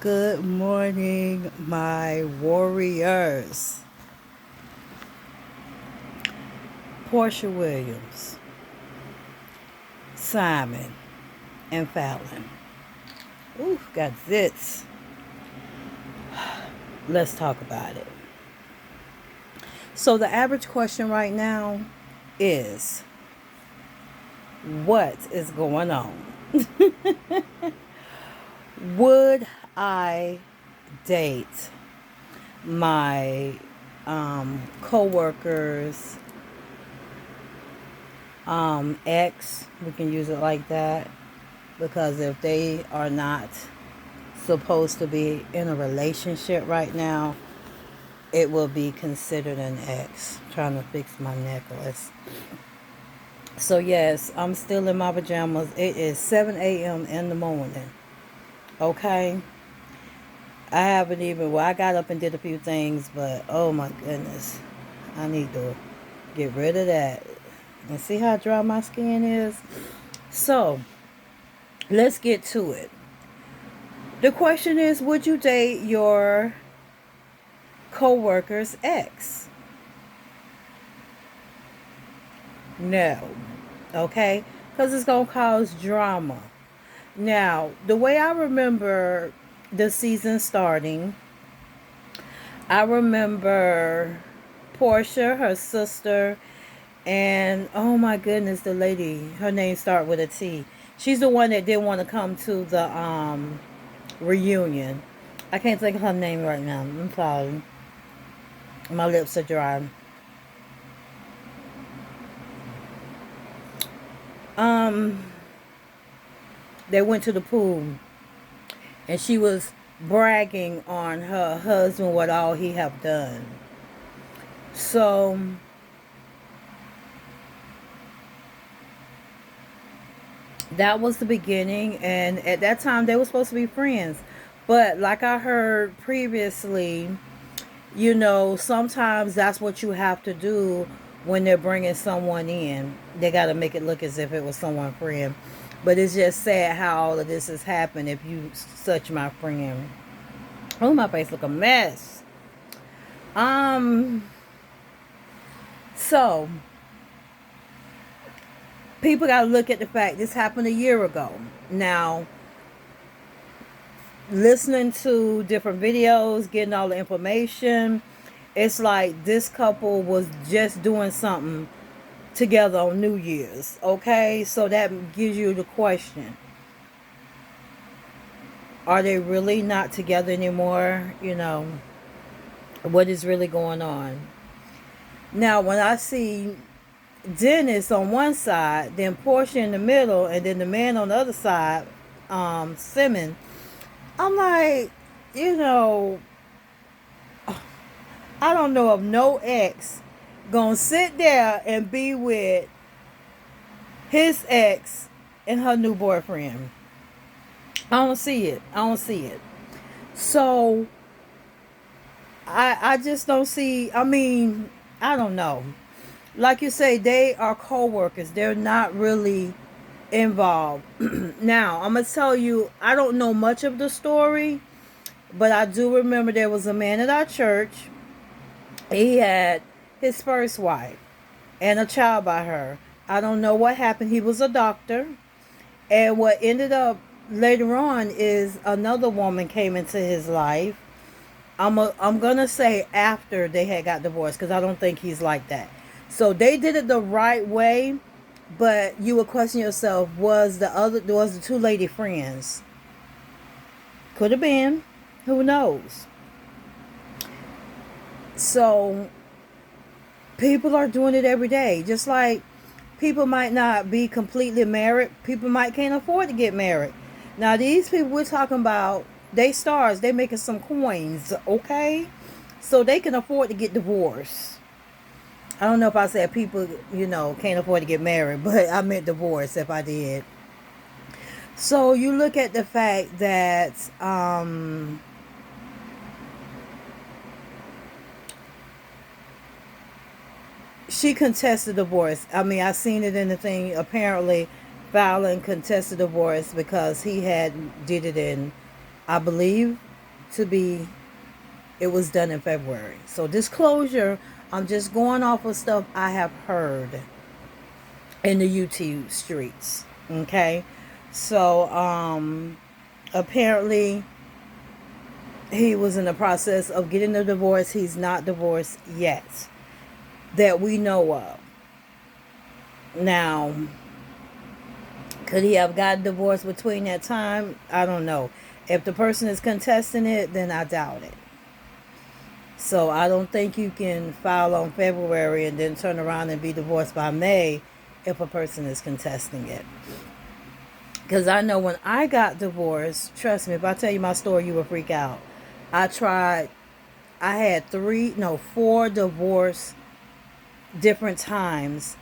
Good morning, my warriors. Porsha Williams, Simon, and Falynn. Ooh, got zits. Let's talk about it. So, the average question right now is what is going on? Would I date my co-workers ex? We can use it like that, because if they are not supposed to be in a relationship right now, it will be considered an ex. Trying to fix my necklace. So yes, I'm still in my pajamas. It is 7 a.m. in the morning. Okay. I haven't even, well, I got up and did a few things, but oh my goodness. I need to get rid of that. And see how dry my skin is? So, let's get to it. The question is, would you date your co-worker's ex? No. Okay? Because it's going to cause drama. Now, the way I remember the season starting, I remember Porsha, her sister, and oh my goodness, the lady, her name started with a T. She's the one that didn't want to come to the reunion. I can't think of her name right now. I'm sorry. My lips are dry. Um, they went to the pool, and she was bragging on her husband what all he have done. So that was the beginning, and at that time they were supposed to be friends. But like I heard previously, sometimes that's what you have to do when they're bringing someone in. They got to make it look as if it was someone friend. But it's just sad how all of this has happened if you such my friend. Oh, my face look a mess. Um, so people got to look at the fact this happened a year ago. Now, listening to different videos, getting all the information, it's like this couple was just doing something together on New Year's. Okay, so that gives you the question: are they really not together anymore? What is really going on? Now, when I see Dennis on one side, then Porsha in the middle, and then the man on the other side, Simmons, I'm like, I don't know of no ex gonna sit there and be with his ex and her new boyfriend. I don't see it. So I just don't see. I mean, I don't know. Like you say, they are co-workers. They're not really involved. Now, I'm gonna tell you, I don't know much of the story, but I do remember there was a man at our church. He had his first wife and a child by her. I don't know what happened. He was a doctor. And what ended up later on is another woman came into his life. I'm going to say after they had got divorced, because I don't think he's like that. So they did it the right way, but you would question yourself, was the two lady friends? Could have been. Who knows? So people are doing it every day. Just like people might not be completely married. People might can't afford to get married. Now these people we're talking about, they stars. They making some coins, okay? So they can afford to get divorced. I don't know if I said people, can't afford to get married, but I meant divorce if I did. So you look at the fact that she contested divorce. I mean, I seen it in the thing. Apparently, Falynn contested divorce because he had did it in, I believe, to be, it was done in February. So disclosure, I'm just going off of stuff I have heard in the YouTube streets. Okay. So apparently he was in the process of getting the divorce. He's not divorced yet that we know of. Now, could he have gotten divorced between that time? I don't know. If the person is contesting it, then I doubt it. So I don't think you can file on February and then turn around and be divorced by May if a person is contesting it. Because I know when I got divorced, trust me, if I tell you my story, you will freak out. I had 4 divorce different times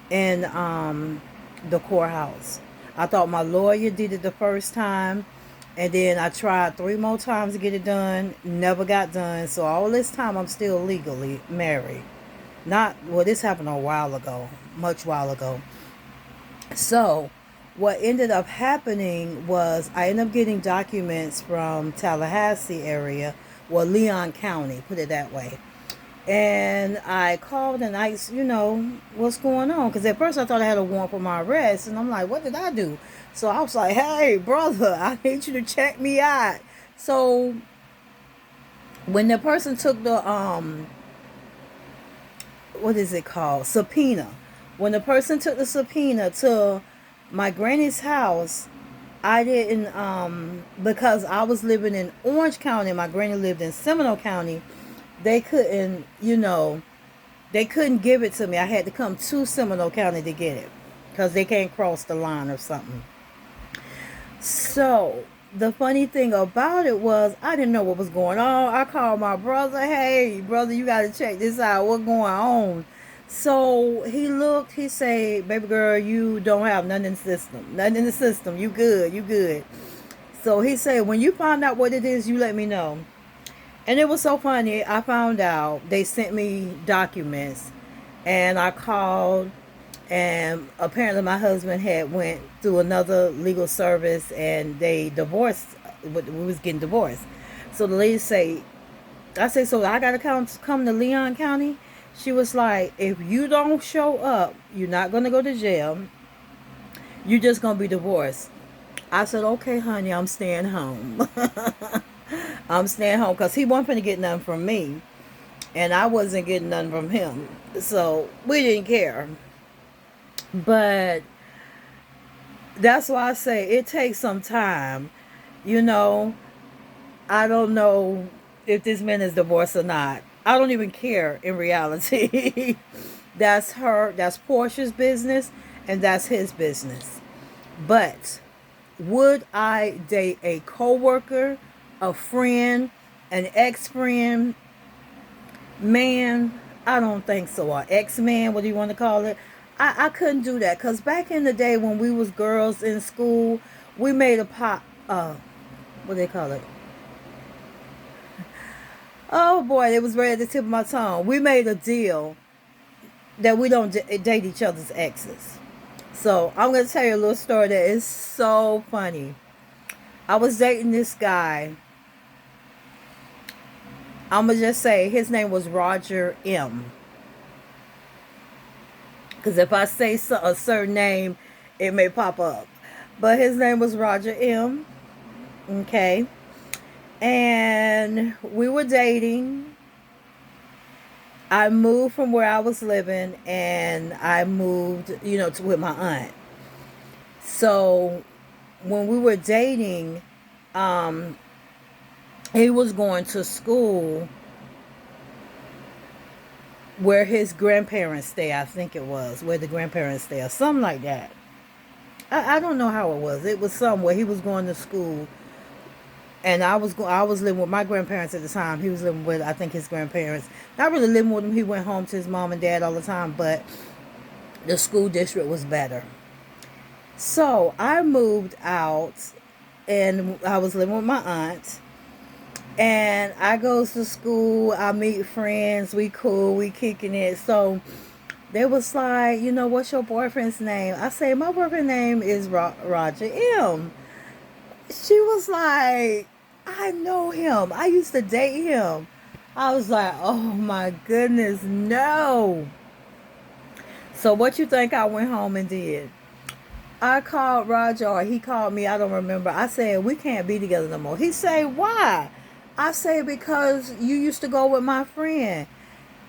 in the courthouse. I thought my lawyer did it the first time, and then I tried 3 more times to get it done. Never got done. So all this time I'm still legally married. This happened a while ago, much while ago. So what ended up happening was I ended up getting documents from Tallahassee area, well, Leon County, put it that way. And I called and I asked, what's going on? Because at first I thought I had a warrant for my arrest. And I'm like, what did I do? So I was like, hey, brother, I need you to check me out. So when the person took the, what is it called? Subpoena. When the person took the subpoena to my granny's house, I didn't, because I was living in Orange County and my granny lived in Seminole County, they couldn't give it to me. I had to come to Seminole County to get it because they can't cross the line or something. So the funny thing about it was I didn't know what was going on. I called my brother, hey, brother, you got to check this out. What's going on? So he looked, he said, baby girl, you don't have nothing in the system. Nothing in the system. You good. So he said, when you find out what it is, you let me know. And it was so funny. I found out they sent me documents and I called, and apparently my husband had went through another legal service and they divorced. We was getting divorced. So the lady I say, so I got to come to Leon County? She was like, if you don't show up, you're not going to go to jail. You're just going to be divorced. I said, okay, honey, I'm staying home. I'm staying home because he wasn't going to get nothing from me. And I wasn't getting nothing from him. So we didn't care. But that's why I say it takes some time. I don't know if this man is divorced or not. I don't even care in reality. That's Porsha's business and that's his business. But would I date a coworker, a friend, an ex-friend, man? I don't think so. Or ex-man, what do you want to call it? I couldn't do that because back in the day when we was girls in school, we made a what do they call it? Oh boy, it was right at the tip of my tongue. We made a deal that we don't date each other's exes. So I'm going to tell you a little story that is so funny. I was dating this guy. I'm going to just say his name was Roger M. Because if I say a certain name, it may pop up. But his name was Roger M. Okay. And we were dating. I moved from where I was living and I moved, with my aunt. So when we were dating, he was going to school where his grandparents stay, I think it was, where the grandparents stay or something like that. I don't know how it was. It was somewhere. He was going to school. And I was living with my grandparents at the time. He was living with, I think, his grandparents. Not really living with him. He went home to his mom and dad all the time. But the school district was better. So I moved out. And I was living with my aunt. And I goes to school. I meet friends. We cool. We kicking it. So they was like, what's your boyfriend's name? I say, my boyfriend's name is Roger M. She was like, I know him. I used to date him. I was like, oh my goodness, no. So what you think I went home and did? I called Roger, or he called me, I don't remember. I said, we can't be together no more. He said, why? I say, because you used to go with my friend.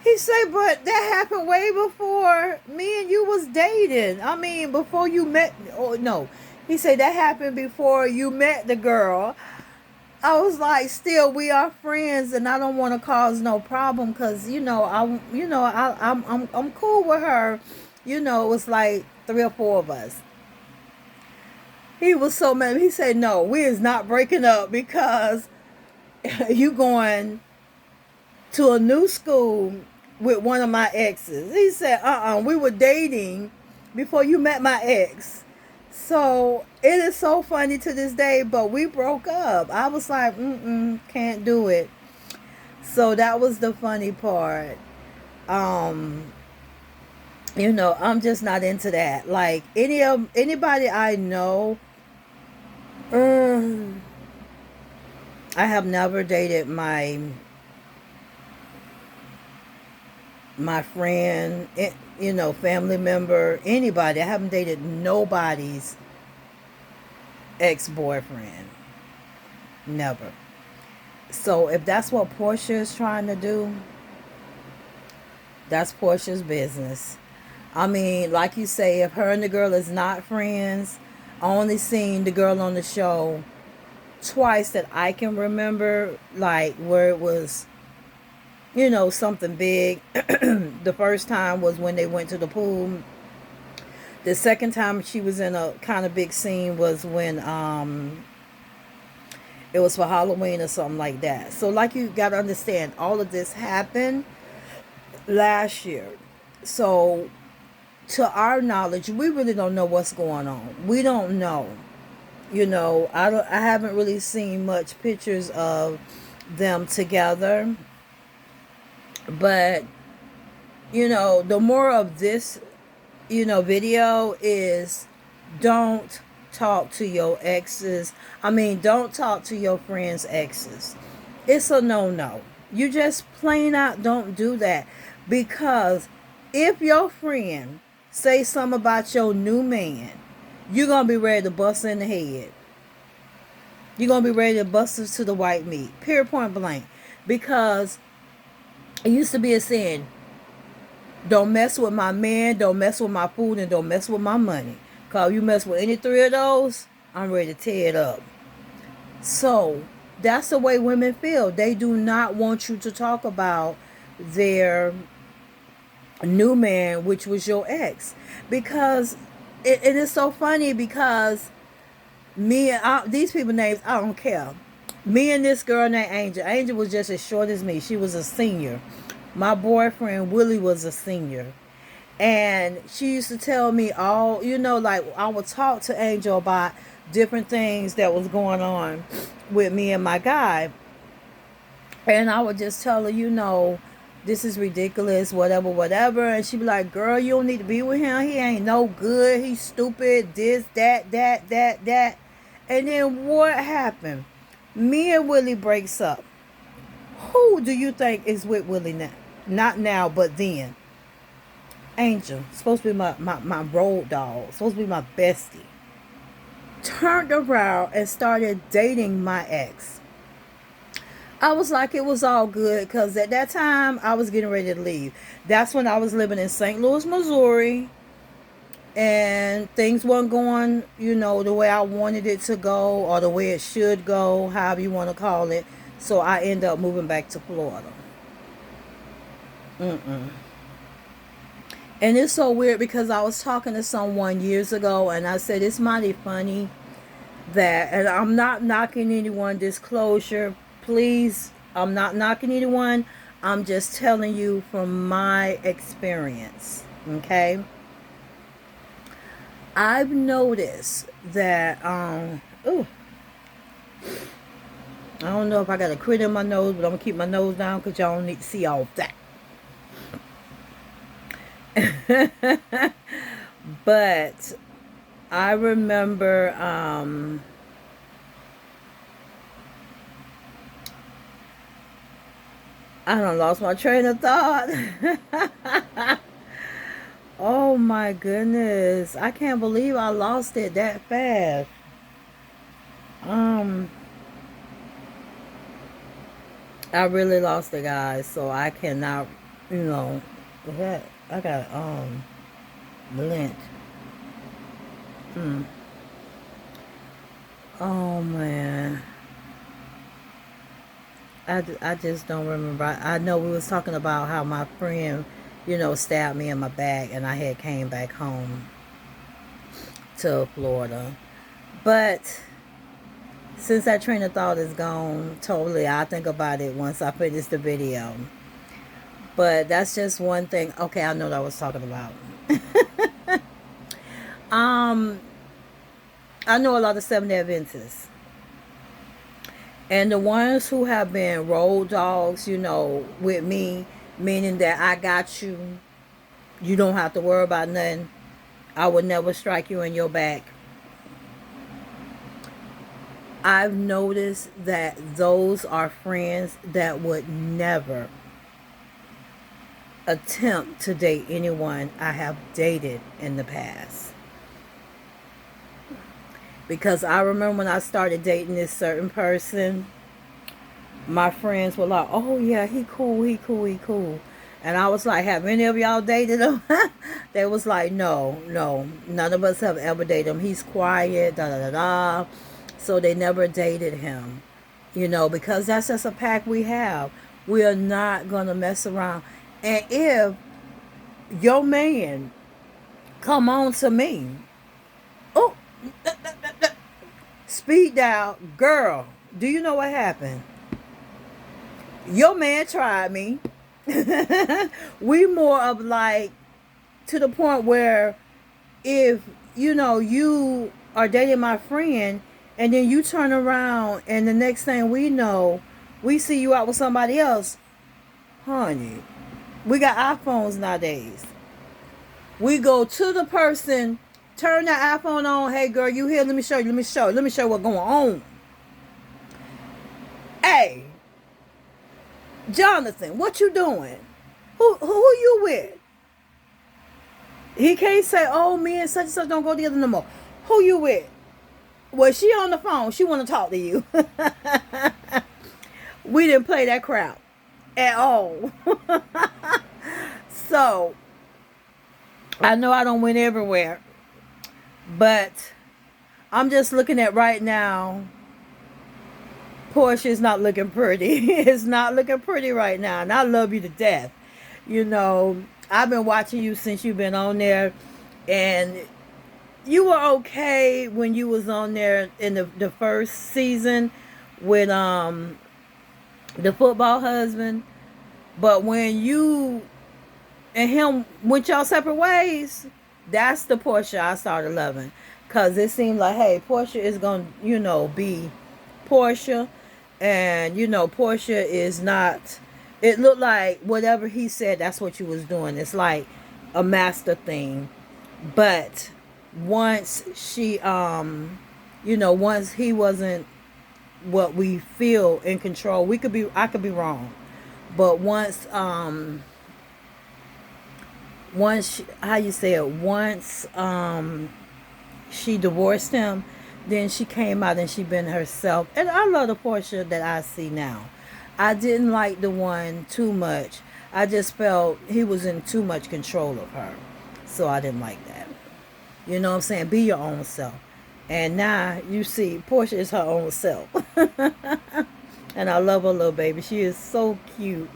He said, but that happened way before me and you was dating. I mean, before you met, oh no. He said, that happened before you met the girl. I was like, still, we are friends, and I don't want to cause no problem, cause I'm cool with her. You know, it was like 3 or 4 of us. He was so mad. He said, no, we is not breaking up because you going to a new school with one of my exes. He said, we were dating before you met my ex. So it is so funny to this day, but we broke up. I was like, can't do it. So that was the funny part. I'm just not into that. Like anybody I know, I have never dated my friend, family member, anybody. I haven't dated nobody's ex-boyfriend. Never. So if that's what Porsha is trying to do, that's Porsha's business. I mean, like you say, if her and the girl is not friends, I only seen the girl on the show twice that I can remember, like where it was, something big. The first time was when they went to the pool. The second time she was in a kind of big scene was when it was for Halloween or something like that. So like you got to understand, all of this happened last year. So to our knowledge, we really don't know what's going on. We don't know. I haven't really seen much pictures of them together. But the more of this video is, don't talk to your exes. Don't talk to your friends' exes. It's a no. You just plain out don't do that. Because if your friend say something about your new man, you're going to be ready to bust in the head. You're going to be ready to bust it to the white meat. Period, point blank. Because it used to be a saying, don't mess with my man, don't mess with my food, and don't mess with my money. Because you mess with any 3 of those, I'm ready to tear it up. So that's the way women feel. They do not want you to talk about their new man, which was your ex. Because it is so funny, because these people names, I don't care. Me and this girl named Angel. Angel was just as short as me. She was a senior. My boyfriend Willie was a senior. And she used to tell me all, like I would talk to Angel about different things that was going on with me and my guy. And I would just tell her, this is ridiculous, whatever. And she'd be like, girl, you don't need to be with him. He ain't no good. He's stupid. This, that. And then what happened? Me and Willie breaks up. Who do you think is with Willie now? Not now, but then. Angel, supposed to be my road dog, supposed to be my bestie, turned around and started dating my ex. I was like, it was all good, because at that time I was getting ready to leave. That's when I was living in St. Louis, Missouri, and things weren't going, the way I wanted it to go, or the way it should go, however you want to call it. So I ended up moving back to Florida. And it's so weird, because I was talking to someone years ago, and I said, it's mighty funny that, and I'm not knocking anyone, disclosure, please, I'm not knocking anyone, I'm just telling you from my experience, okay? I've noticed that, I don't know if I got a crit in my nose, but I'm going to keep my nose down, because y'all don't need to see all that. But I remember I done lost my train of thought. Oh my goodness. I can't believe I lost it that fast. Um, I really lost it, guys. So I cannot, you know, that I got lint. Hmm. Oh man. I just don't remember. I know we was talking about how my friend, you know, stabbed me in my back and I had came back home to Florida. But since that train of thought is gone totally, I'll think about it once I finish the video. But that's just one thing. Okay, I know what I was talking about. um, I know a lot of 7-Day Adventists. And the ones who have been road dogs, you know, with me, meaning that I got you, you don't have to worry about nothing. I would never strike you in your back. I've noticed that those are friends that would never attempt to date anyone I have dated in the past. Because I remember when I started dating this certain person, my friends were like, oh yeah, he cool, he cool, he cool. And I was like, have any of y'all dated him? They was like, no, none of us have ever dated him. He's quiet, da da da da. So they never dated him, you know, because that's just a pact we have. We are not going to mess around. And if your man come on to me, oh, speed dial, girl, do you know what happened? Your man tried me. We more of like to the point where if you know you are dating my friend and then you turn around and the next thing we know we see you out with somebody else, honey, we got iPhones nowadays. We go to the person, turn the iPhone on. Hey girl, you here? Let me show you. Let me show you what's going on. Hey, Jonathan, what you doing? Who you with? He can't say, oh, me and such don't go together no more. Who you with? Well, she on the phone. She want to talk to you. We didn't play that crowd at all. So, I know I don't win everywhere. But, I'm just looking at right now. Porsha is not looking pretty. It's not looking pretty right now. And I love you to death. You know, I've been watching you since you've been on there. And you were okay when you was on there in the first season with the football husband. But when you and him went y'all separate ways, that's the Porsha I started loving. Because it seemed like, hey, Porsha is going to, you know, be Porsha. And, you know, Porsha is not, it looked like whatever he said, that's what you was doing. It's like a master thing. But once she, you know, once he wasn't what we feel in control, I could be wrong. But once, how you say it, once, she divorced him, then she came out and she been herself. And I love the Porsha that I see now. I didn't like the one too much. I just felt he was in too much control of her. So I didn't like that. You know what I'm saying? Be your own self. And now you see Porsha is her own self. And I love her little baby. She is so cute.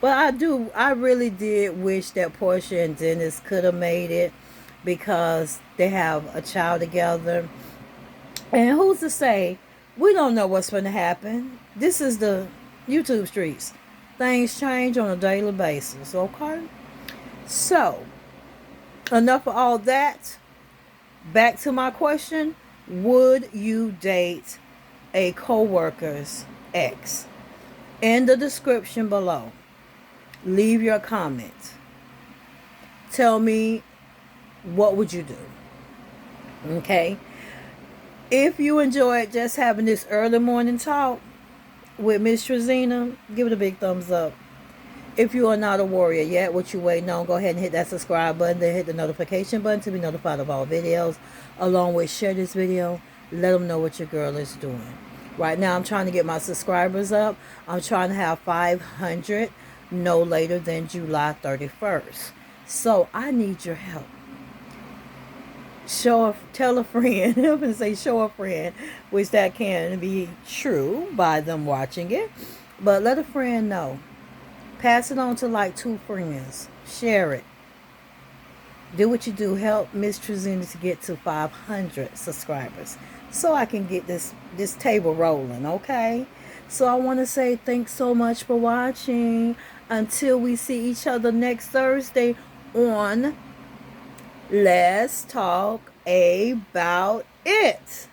But I really did wish that Porsha and Dennis could have made it, because they have a child together. And who's to say? We don't know what's going to happen. This is the YouTube streets. Things change on a daily basis, okay? So, enough of all that. Back to my question. Would you date a co-worker's ex? In the description below, leave your comment. Tell me, what would you do? Okay? If you enjoyed just having this early morning talk with Mz.TreZena, give it a big thumbs up. If you are not a warrior yet, what you waiting on, go ahead and hit that subscribe button, then hit the notification button to be notified of all videos. Along with share this video, let them know what your girl is doing. Right now, I'm trying to get my subscribers up. I'm trying to have 500 no later than July 31st. So I need your help. Tell a friend. I'm going to say show a friend, which that can be true by them watching it. But let a friend know. Pass it on to like 2 friends. Share it. Do what you do. Help Mz.TreZena to get to 500 subscribers so I can get this table rolling, okay? So I want to say thanks so much for watching. Until we see each other next Thursday on Let's Talk About It.